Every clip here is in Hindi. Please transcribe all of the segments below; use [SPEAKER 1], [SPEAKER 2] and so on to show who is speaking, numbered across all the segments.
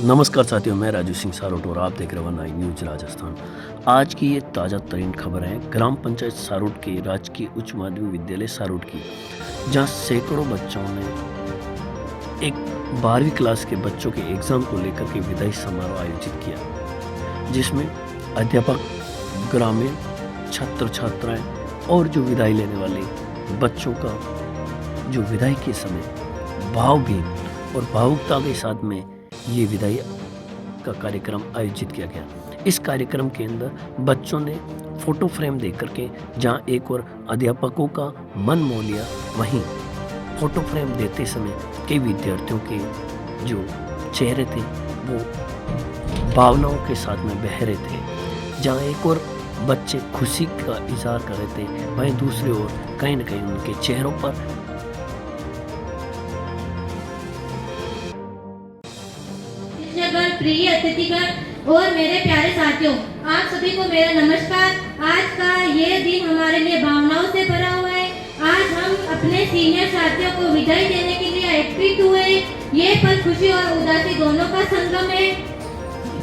[SPEAKER 1] नमस्कार साथियों, मैं राजू सिंह सारोट और आप देख रहे हो 9 न्यूज़ राजस्थान। आज की ये ताज़ा तरीन खबर है ग्राम पंचायत सारोट के राजकीय उच्च माध्यमिक विद्यालय सारोट की, जहां सैकड़ों बच्चों ने एक 12वीं क्लास के बच्चों के एग्ज़ाम को लेकर के विदाई समारोह आयोजित किया, जिसमें अध्यापक, ग्रामीण, छात्र छात्राएँ और जो विदाई लेने वाले बच्चों का जो विदाई के समय भावभीन और भावुकता के साथ में ये विदाई का कार्यक्रम आयोजित किया गया। इस कार्यक्रम के अंदर बच्चों ने फोटो फ्रेम दे करके जहाँ एक और अध्यापकों का मन मोह लिया, वहीं फोटो फ्रेम देते समय कई विद्यार्थियों के जो चेहरे थे वो भावनाओं के साथ में बह रहे थे। जहाँ एक और बच्चे खुशी का इजहार कर रहे थे, वहीं दूसरी ओर कहीं न कहीं उनके चेहरों पर
[SPEAKER 2] प्रिय अतिथिगण और मेरे प्यारे साथियों, आप सभी को मेरा नमस्कार। आज का ये दिन हमारे लिए भावनाओं से भरा हुआ है। आज हम अपने सीनियर साथियों को विदाई देने के लिए एकत्रित हुए। ये पल खुशी और उदासी दोनों का संगम है।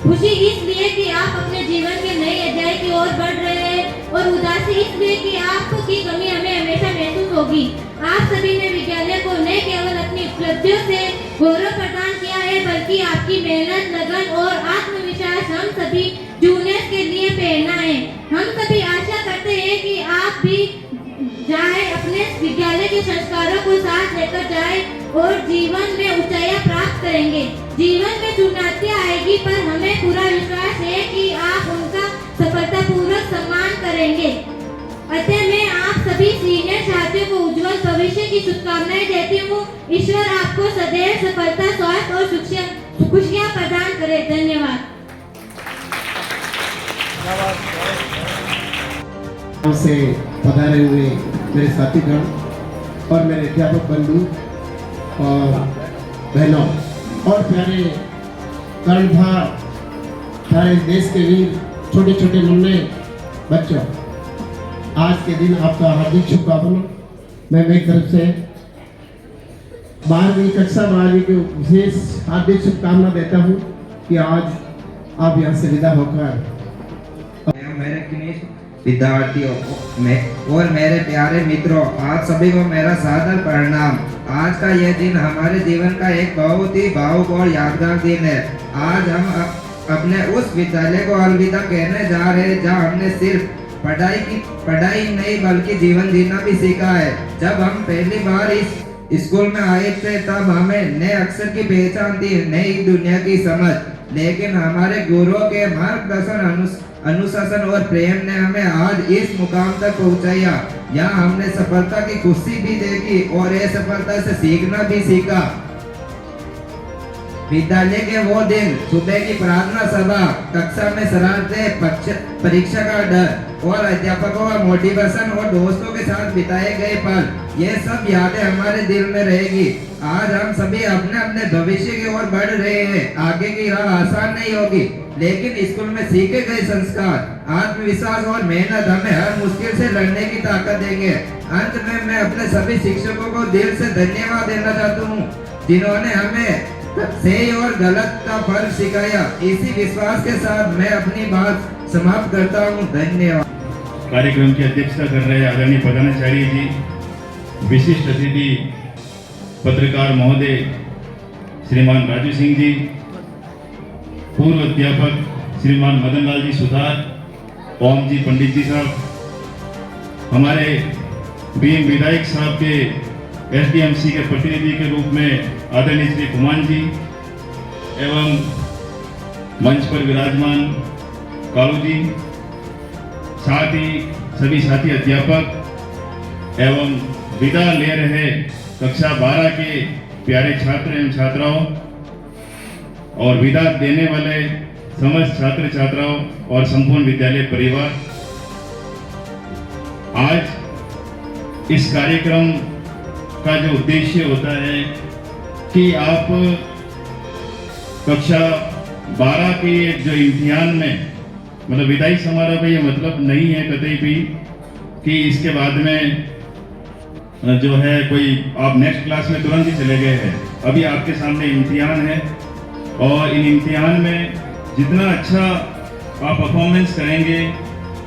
[SPEAKER 2] खुशी इसलिए कि आप अपने जीवन के नए अध्याय की ओर बढ़ रहे हैं और उदासी इसलिए कि आपकी कमी हमें हमेशा महसूस होगी। आप सभी ने विद्यालय को न केवल अपनी उपलब्धियों से गौरव प्रदान किया है, बल्कि आपकी मेहनत, लगन और आत्मविश्वास हम सभी जूनियर्स के लिए प्रेरणा है। हम सभी आशा करते हैं कि आप भी जाए अपने विद्यालय के संस्कारों को साथ लेकर जाए और जीवन में ऊंचाइयां प्राप्त करेंगे। जीवन में चुनौतियां आएगी, पर हमें पूरा विश्वास है कि आप उनका सफलतापूर्वक सम्मान करेंगे। अतः मैं आप सभी सीनियर साथियों को उज्जवल भविष्य की शुभकामनाएं देती हूँ। ईश्वर आपको सदैव सफलता, स्वास्थ्य और खुशियाँ प्रदान करे। धन्यवाद।
[SPEAKER 3] से पधारे हुए मेरे साथीगण और मेरे अध्यापक बंधु और बहनों और प्यारे कर्णधार, प्यारे देश के वीर, छोटे छोटे मुन्ने बच्चों, आज के दिन आपका हार्दिक शुभकामना। मैं मेरी तरफ से 12वीं कक्षा 12वीं को विशेष हार्दिक शुभकामना देता हूँ कि आज आप यहाँ से विदा होकर
[SPEAKER 4] विद्यार्थियों और मेरे प्यारे मित्रों, आप सभी को मेरा सादर प्रणाम। आज का यह दिन हमारे जीवन का एक बहुत ही भावुक और यादगार दिन है। आज हम अपने उस विद्यालय को अलविदा कहने जा रहे हैं जहाँ हमने सिर्फ पढ़ाई नहीं बल्कि जीवन जीना भी सीखा है। जब हम पहली बार इस स्कूल में आए थे तब हमें नए अक्षर की पहचान थी, नई दुनिया की समझ, लेकिन हमारे गुरुओं के मार्गदर्शन, अनुशासन और प्रेम ने हमें आज इस मुकाम तक पहुंचाया। यहाँ हमने सफलता की खुशी भी देखी और असफलता से सीखना भी सीखा। विद्यालय के वो दिन, सुबह की प्रार्थना सभा, कक्षा में शरारतें, परीक्षा का डर और अध्यापकों का मोटिवेशन और दोस्तों के साथ बिताए गए पल, ये सब यादें हमारे दिल में रहेगी। आज हम सभी अपने अपने भविष्य की ओर बढ़ रहे हैं। आगे की राह आसान नहीं होगी, लेकिन स्कूल में सीखे गए संस्कार, आत्मविश्वास और मेहनत हमें हर मुश्किल से लड़ने की ताकत देंगे। अंत में मैं अपने सभी शिक्षकों को दिल से धन्यवाद देना चाहता हूँ, जिन्होंने हमें सही और गलत का फर्क सिखाया। इसी विश्वास के साथ मैं अपनी बात समाप्त करता हूँ। धन्यवाद।
[SPEAKER 5] कार्यक्रम की अध्यक्षता कर रहे आदरणीय प्रधानाचार्य जी, विशिष्ट अतिथि पत्रकार महोदय श्रीमान राजू सिंह जी, पूर्व अध्यापक श्रीमान मदन लाल जी सुधार, ओम जी पंडित जी साहब, हमारे बीएम विधायक साहब के एसडीएमसी के प्रतिनिधि के रूप में आदरणीय श्री कुमान जी एवं मंच पर विराजमान कालू जी, साथ ही सभी साथी अध्यापक एवं विदा ले रहे कक्षा 12 के प्यारे छात्र एवं छात्राओं और विदा देने वाले समस्त छात्र छात्राओं और संपूर्ण विद्यालय परिवार, आज इस कार्यक्रम का जो उद्देश्य होता है कि आप कक्षा 12 के जो इम्तिहान में, मतलब विदाई समारोह का ये मतलब नहीं है कतई भी कि इसके बाद में जो है कोई आप नेक्स्ट क्लास में तुरंत ही चले गए हैं। अभी आपके सामने इम्तिहान है और इन इम्तिहान में जितना अच्छा आप परफॉर्मेंस करेंगे,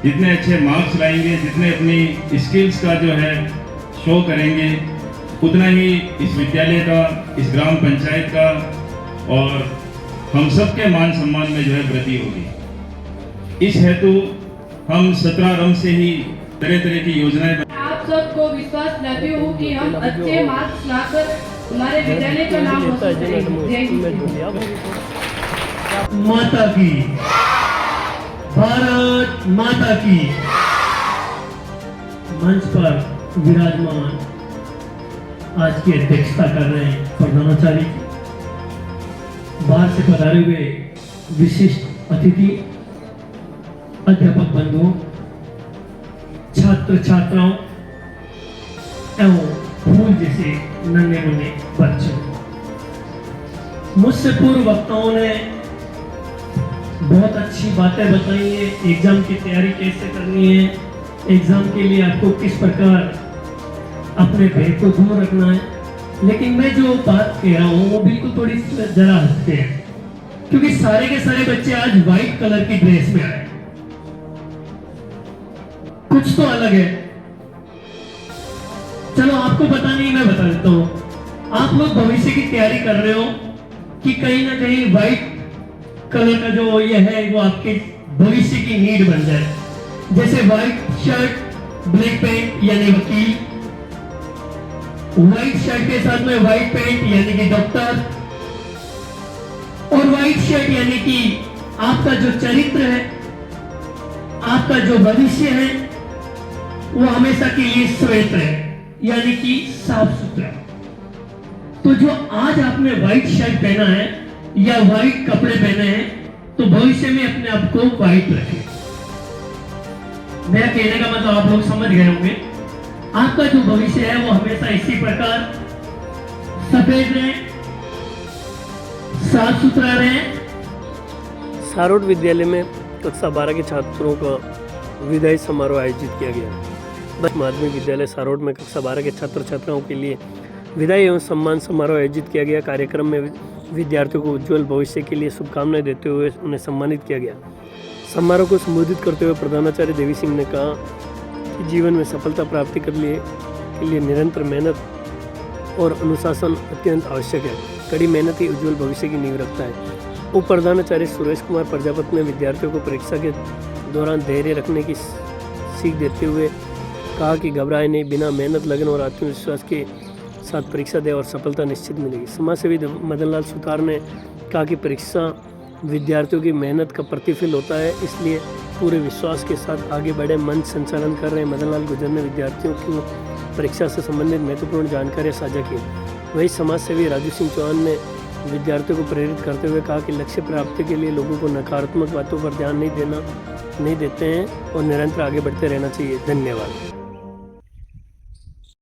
[SPEAKER 5] जितने अच्छे मार्क्स लाएंगे, जितने अपनी स्किल्स का जो है शो करेंगे, उतना ही इस विद्यालय का, इस ग्राम पंचायत का और हम सबके मान सम्मान में जो है वृद्धि होगी। इस हेतु हम 17 रंग से ही तरह तरह की योजनाएं
[SPEAKER 6] आप सबको विश्वास दिलाती हूँ कि हम अच्छे मार्क्स लाकर हमारे विद्यालय का नाम रोशन करेंगे। जय हिंद।
[SPEAKER 7] माता की, भारत माता की। मंच पर विराजमान आज की अध्यक्षता कर रहे हैं प्रधानाचार्य जी, बाहर से पधारे हुए विशिष्ट अतिथि, अध्यापक बंधुओं, छात्र छात्राओं एवं फूल जैसे नन्हे मुन्ने बच्चों। मुझसे पूर्व वक्ताओं ने बहुत अच्छी बातें बताई है, एग्जाम की तैयारी कैसे करनी है, एग्जाम के लिए आपको किस प्रकार अपने भय को दूर रखना है। लेकिन मैं जो बात कह रहा हूँ वो बिल्कुल थोड़ी जरा हटके है, क्योंकि सारे के सारे बच्चे आज व्हाइट कलर की ड्रेस में आए, कुछ तो अलग है। चलो आपको पता नहीं, मैं बता देता हूँ। आप लोग भविष्य की तैयारी कर रहे हो कि कहीं ना कहीं व्हाइट कलर का जो ये है वो आपके भविष्य की नीड बन जाए, जैसे व्हाइट शर्ट, ब्लैक पैंट यानी वकील, व्हाइट शर्ट के साथ में व्हाइट पैंट यानी कि डॉक्टर, और व्हाइट शर्ट यानी कि आपका जो चरित्र है, आपका जो भविष्य है वो हमेशा के लिए श्वेत है, यानी कि साफ सुथरा। तो जो आज आपने व्हाइट शर्ट पहना है या व्हाइट कपड़े पहने हैं, तो भविष्य में अपने आप को व्हाइट रखें। मेरा कहने का मतलब आप लोग समझ गए होंगे। आपका जो भविष्य है वो हमेशा इसी प्रकार सफेद रहे, साफ सुथरा रहे।
[SPEAKER 1] सारोट विद्यालय में कक्षा 12 के छात्रों का विदाई समारोह आयोजित किया गया। माध्यमिक विद्यालय सारोट में कक्षा 12 के छात्र छात्राओं के लिए विदाई एवं सम्मान समारोह आयोजित किया गया। कार्यक्रम में विद्यार्थियों को उज्जवल भविष्य के लिए शुभकामनाएं देते हुए उन्हें सम्मानित किया गया। समारोह को संबोधित करते हुए प्रधानाचार्य देवी सिंह ने कहा कि जीवन में सफलता प्राप्ति के लिए निरंतर मेहनत और अनुशासन अत्यंत आवश्यक है। कड़ी मेहनत ही उज्जवल भविष्य की नींव रखता है। उप प्रधानाचार्य सुरेश कुमार प्रजापति ने विद्यार्थियों को परीक्षा के दौरान धैर्य रखने की सीख देते हुए कहा कि घबराए नहीं, बिना मेहनत, लगन और आत्मविश्वास के साथ परीक्षा दे और सफलता निश्चित मिलेगी। समाजसेवी मदन लाल सुतार ने कहा कि परीक्षा विद्यार्थियों की मेहनत का प्रतिफल होता है, इसलिए पूरे विश्वास के साथ आगे बढ़े। मंच संचालन कर रहे मदन लाल गुर्जर ने विद्यार्थियों को परीक्षा से संबंधित महत्वपूर्ण जानकारियाँ साझा की। वहीं समाजसेवी राजू सिंह चौहान ने विद्यार्थियों को प्रेरित करते हुए कहा कि लक्ष्य प्राप्ति के लिए लोगों को नकारात्मक बातों पर ध्यान नहीं देते हैं और निरंतर आगे बढ़ते रहना चाहिए। धन्यवाद।